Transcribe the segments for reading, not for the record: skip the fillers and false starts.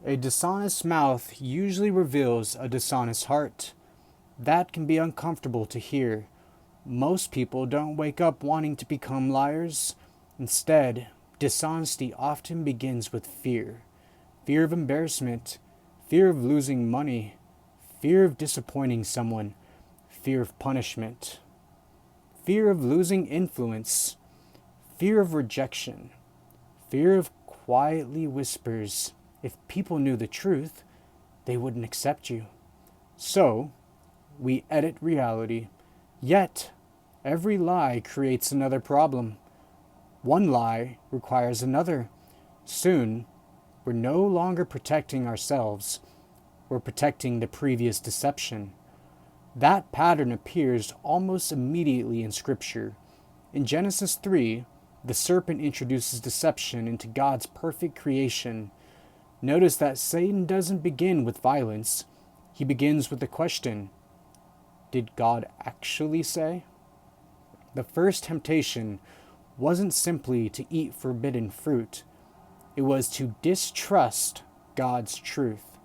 A dishonest mouth usually reveals a dishonest heart. That can be uncomfortable to hear. Most people don't wake up wanting to become liars. Instead, dishonesty often begins with fear. Fear of embarrassment, fear of losing money, fear of disappointing someone, fear of punishment, fear of losing influence, fear of rejection, fear of quietly whispers. If people knew the truth, they wouldn't accept you. So, we edit reality. Yet, every lie creates another problem. One lie requires another. Soon, we're no longer protecting ourselves. We're protecting the previous deception. That pattern appears almost immediately in Scripture. In Genesis 3, the serpent introduces deception into God's perfect creation. Notice that Satan doesn't begin with violence. He begins with the question, did God actually say? The first temptation wasn't simply to eat forbidden fruit. It was to distrust God's truth.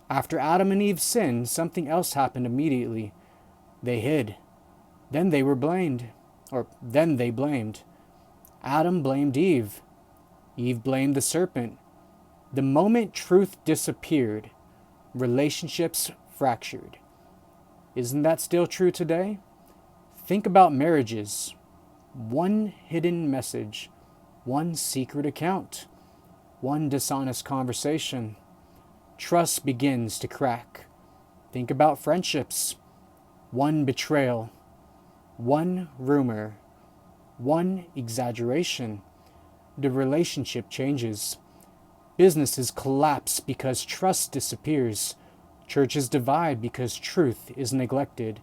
After Adam and Eve sinned, something else happened immediately. They hid. Then they blamed. Adam blamed Eve. Eve blamed the serpent. The moment truth disappeared, relationships fractured. Isn't that still true today? Think about marriages. One hidden message, one secret account, one dishonest conversation. Trust begins to crack. Think about friendships. One betrayal, one rumor, one exaggeration. The relationship changes. Businesses collapse because trust disappears. Churches divide because truth is neglected.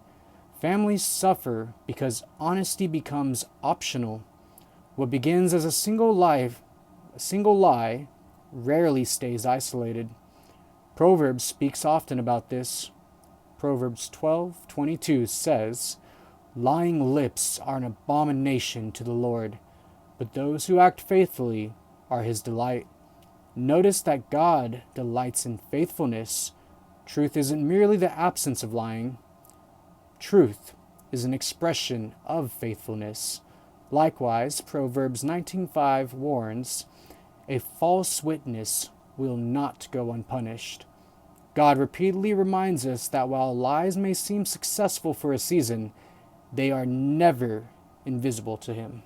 Families suffer because honesty becomes optional. What begins as a single lie rarely stays isolated. Proverbs speaks often about this. Proverbs 12:22 says, "Lying lips are an abomination to the Lord, but those who act faithfully are his delight." Notice that God delights in faithfulness. Truth isn't merely the absence of lying. Truth is an expression of faithfulness. Likewise, Proverbs 19:5 warns, "A false witness will not go unpunished." God repeatedly reminds us that while lies may seem successful for a season, they are never invisible to him.